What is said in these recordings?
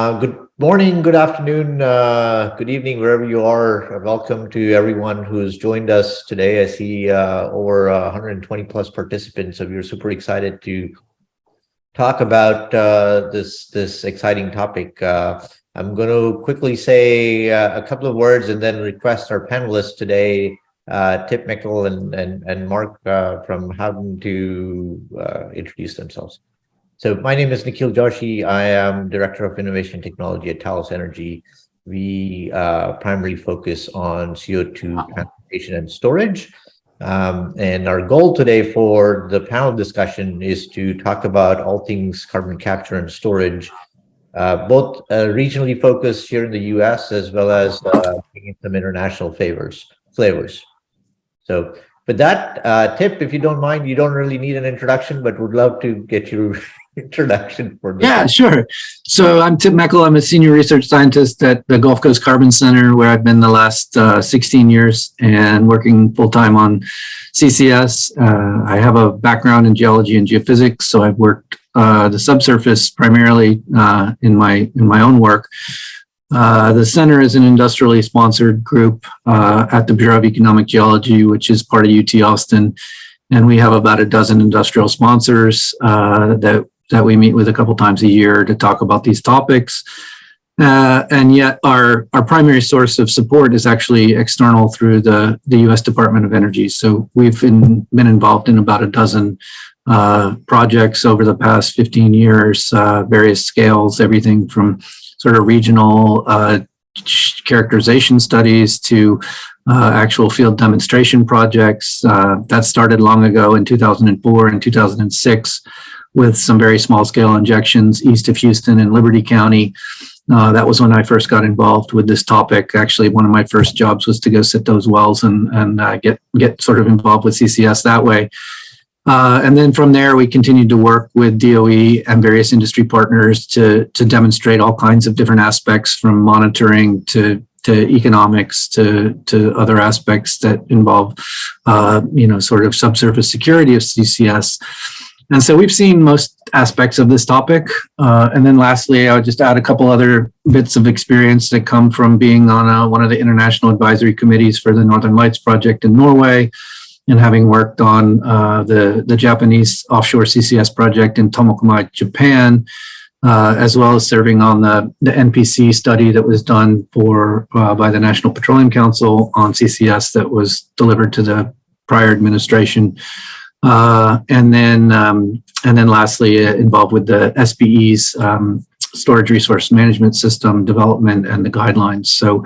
Good morning, good afternoon, good evening, wherever you are. Welcome to everyone who's joined us today. I see over 120 plus participants, so we're super excited to talk about this exciting topic. I'm going to quickly say a couple of words and then request our panelists today, Tip Mickel and Mark from Howden, to introduce themselves. So my name is Nikhil Joshi. I am Director of Innovation Technology at Talos Energy. We primarily focus on CO2 transportation and storage. And our goal today for the panel discussion is to talk about all things carbon capture and storage, both regionally focused here in the US, as well as bringing some international flavors. So with that, Tip, if you don't mind, you don't really need an introduction, but would love to get your introduction for this. Yeah, sure. So I'm Tip Mickel. I'm a senior research scientist at the Gulf Coast Carbon Center, where I've been the last 16 years and working full-time on CCS. I have a background in geology and geophysics, so I've worked the subsurface primarily in my own work. The center is an industrially sponsored group at the Bureau of Economic Geology, which is part of UT Austin. And we have about a dozen industrial sponsors that we meet with a couple times a year to talk about these topics. And yet our primary source of support is actually external through the U.S. Department of Energy. So we've been involved in about a dozen projects over the past 15 years, various scales, everything from sort of regional characterization studies to actual field demonstration projects. That started long ago in 2004 and 2006 with some very small scale injections east of Houston in Liberty County. That was when I first got involved with this topic. Actually, one of my first jobs was to go sit those wells and get sort of involved with CCS that way. And then from there, we continued to work with DOE and various industry partners to demonstrate all kinds of different aspects, from monitoring to economics to other aspects that involve, sort of subsurface security of CCS. And so we've seen most aspects of this topic. And then lastly, I would just add a couple other bits of experience that come from being on one of the international advisory committees for the Northern Lights project in Norway, and having worked on the Japanese offshore CCS project in Tomakomai, Japan, as well as serving on the NPC study that was done by the National Petroleum Council on CCS that was delivered to the prior administration. And then lastly, involved with the SPE's storage resource management system development and the guidelines. So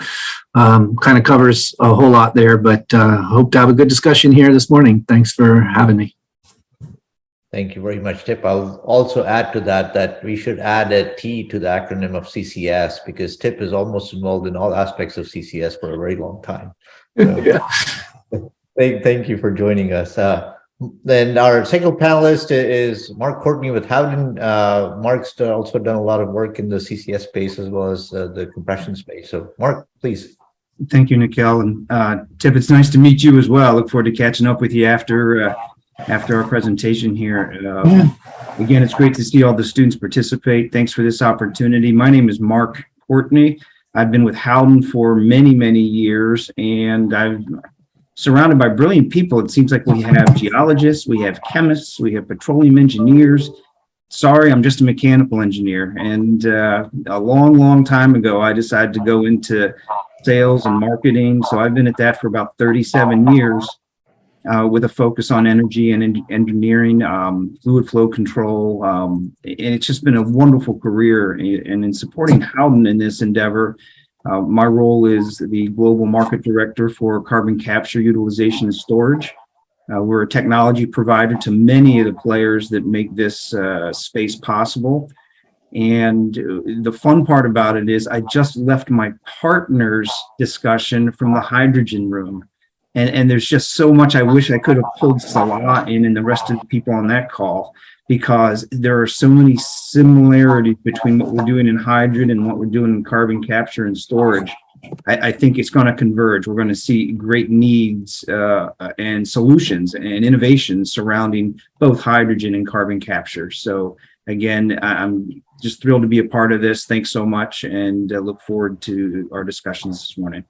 kind of covers a whole lot there, but hope to have a good discussion here this morning. Thanks for having me. Thank you very much, Tip. I'll also add to that we should add a T to the acronym of CCS, because Tip is almost involved in all aspects of CCS for a very long time. So, Yeah. Thank you for joining us. Then our second panelist is Mark Courtney with Howden. Mark's also done a lot of work in the CCS space as well as the compression space. So Mark, please. Thank you, Nikhil. And Tip, it's nice to meet you as well. Look forward to catching up with you after our presentation here. Again, it's great to see all the students participate. Thanks for this opportunity. My name is Mark Courtney. I've been with Howden for many, many years, and I've surrounded by brilliant people. It seems like we have geologists, we have chemists, we have petroleum engineers. Sorry, I'm just a mechanical engineer. And a long, long time ago, I decided to go into sales and marketing. So I've been at that for about 37 years with a focus on energy and engineering, fluid flow control. And it's just been a wonderful career. And in supporting Howden in this endeavor, my role is the global market director for carbon capture, utilization, and storage. We're a technology provider to many of the players that make this space possible. And the fun part about it is I just left my partner's discussion from the hydrogen room. And there's just so much I wish I could have pulled Salah in and the rest of the people on that call, because there are so many similarities between what we're doing in hydrogen and what we're doing in carbon capture and storage. I think it's going to converge. We're going to see great needs and solutions and innovations surrounding both hydrogen and carbon capture. So again, I'm just thrilled to be a part of this. Thanks so much, and look forward to our discussions this morning.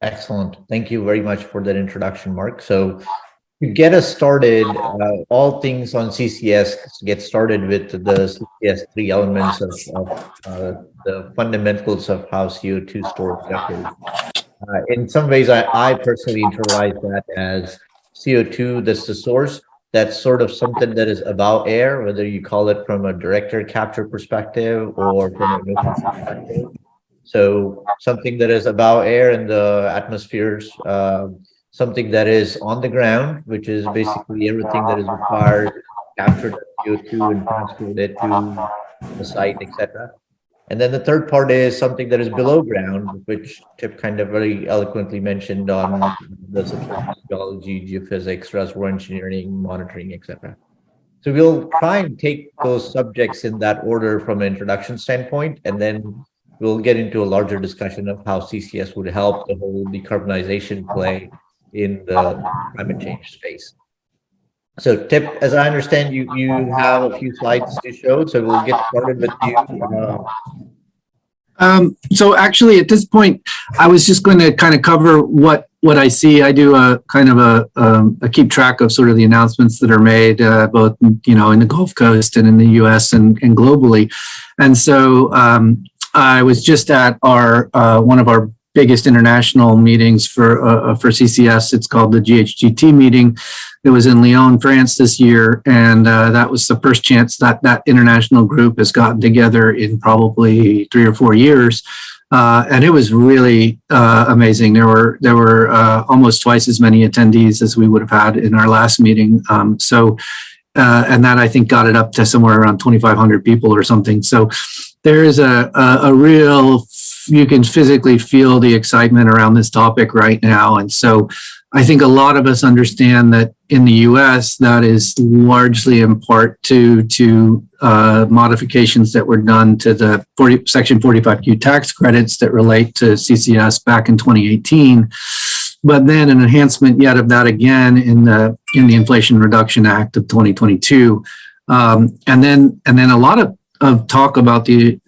Excellent. Thank you very much for that introduction, Mark. So to get us started, all things on CCS get started with the CCS three elements of the fundamentals of how CO2 storage occurs. In some ways, I personally internalize that as CO2, that's the source. That's sort of something that is above air, whether you call it from a direct air capture perspective or from an emissions perspective. So something that is above air in the atmospheres, something that is on the ground, which is basically everything that is required to capture the CO2 and transport it to the site, etc. And then the third part is something that is below ground, which Tip kind of very eloquently mentioned on the subsurface geology, geophysics, reservoir engineering, monitoring, etc. So we'll try and take those subjects in that order from an introduction standpoint, and then we'll get into a larger discussion of how CCS would help the whole decarbonization play in the climate change space. So Tip, as I understand, you have a few slides to show, so we'll get started with you. So actually at this point, I was just going to kind of cover what I see. I do a kind of a keep track of sort of the announcements that are made, both, you know, in the Gulf Coast and in the US and globally. And so I was just at our one of our biggest international meetings for CCS. It's called the GHGT meeting. It was in Lyon, France this year, and that was the first chance that that international group has gotten together in probably 3 or 4 years, and it was really amazing. There were almost twice as many attendees as we would have had in our last meeting. And that I think got it up to somewhere around 2,500 people or something. So there is a real, you can physically feel the excitement around this topic right now. And so I think a lot of us understand that in the US, that is largely in part to modifications that were done to the Section 45Q tax credits that relate to CCS back in 2018. But then an enhancement yet of that again in the Inflation Reduction Act of 2022. And then a lot of talk about the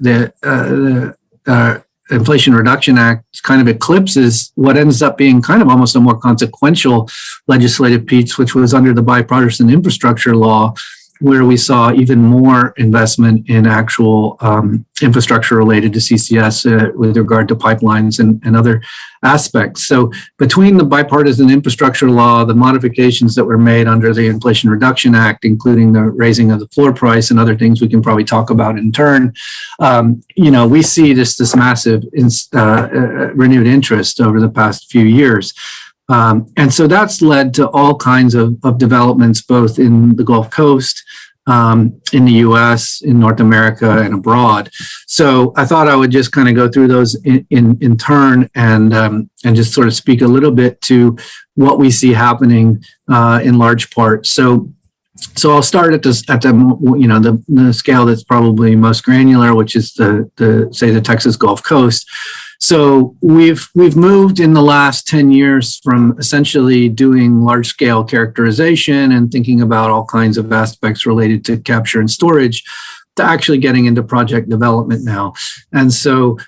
Inflation Reduction Act kind of eclipses what ends up being kind of almost a more consequential legislative piece, which was under the Bipartisan Infrastructure Law, where we saw even more investment in actual infrastructure related to CCS with regard to pipelines and other aspects. So between the Bipartisan Infrastructure Law, the modifications that were made under the Inflation Reduction Act, including the raising of the floor price and other things we can probably talk about in turn, you know, we see this massive renewed interest over the past few years. And so that's led to all kinds of developments, both in the Gulf Coast, in the US, in North America, and abroad. So I thought I would just kind of go through those in turn and just sort of speak a little bit to what we see happening in large part. So I'll start at the scale that's probably most granular, which is the Texas Gulf Coast. So we've moved in the last 10 years from essentially doing large scale characterization and thinking about all kinds of aspects related to capture and storage to actually getting into project development now. And so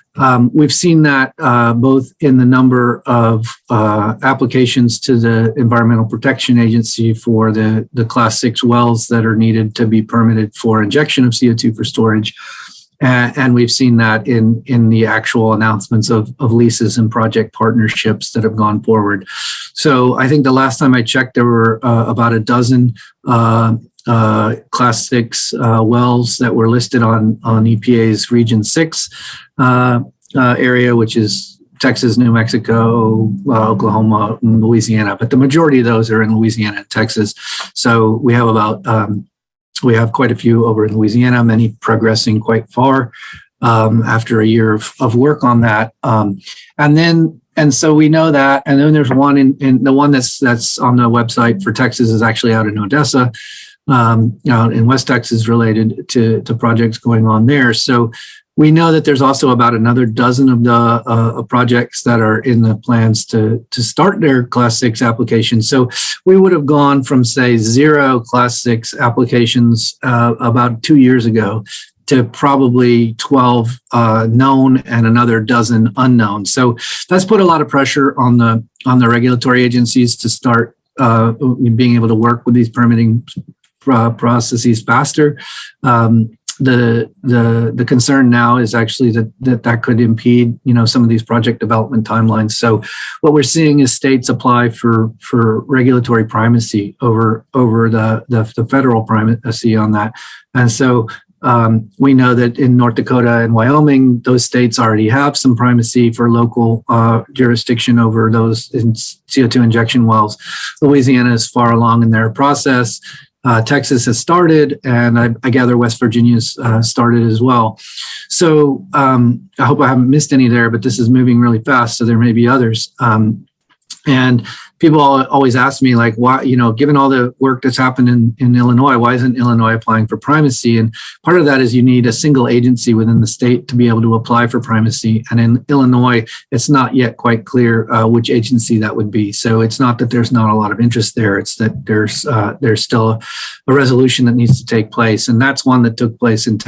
we've seen that both in the number of applications to the Environmental Protection Agency for the Class 6 wells that are needed to be permitted for injection of CO2 for storage. And we've seen that in the actual announcements of leases and project partnerships that have gone forward. So I think the last time I checked, there were about a dozen Class 6 wells that were listed on EPA's Region 6 area, which is Texas, New Mexico, Oklahoma, and Louisiana. But the majority of those are in Louisiana and Texas. So we have we have quite a few over in Louisiana, many progressing quite far after a year of work on that. And so we know that. And then there's one in the one that's on the website for Texas is actually out in Odessa. out in West Texas related to projects going on there. So we know that there's also about another dozen of the projects that are in the plans to start their Class 6 applications. So we would have gone from, say, 0 Class 6 applications about 2 years ago to probably 12 known and another dozen unknown. So that's put a lot of pressure on the regulatory agencies to start being able to work with these permitting processes faster. The concern now is actually that could impede, some of these project development timelines. So what we're seeing is states apply for regulatory primacy over the federal primacy on that. And so we know that in North Dakota and Wyoming, those states already have some primacy for local jurisdiction over those in CO2 injection wells. Louisiana is far along in their process. Texas has started, and I gather West Virginia's started as well. So I hope I haven't missed any there, but this is moving really fast, so there may be others. And people always ask me, like, why, given all the work that's happened in Illinois, why isn't Illinois applying for primacy? And part of that is you need a single agency within the state to be able to apply for primacy. And in Illinois, it's not yet quite clear which agency that would be. So it's not that there's not a lot of interest there. It's that there's still a resolution that needs to take place. And that's one that took place in Texas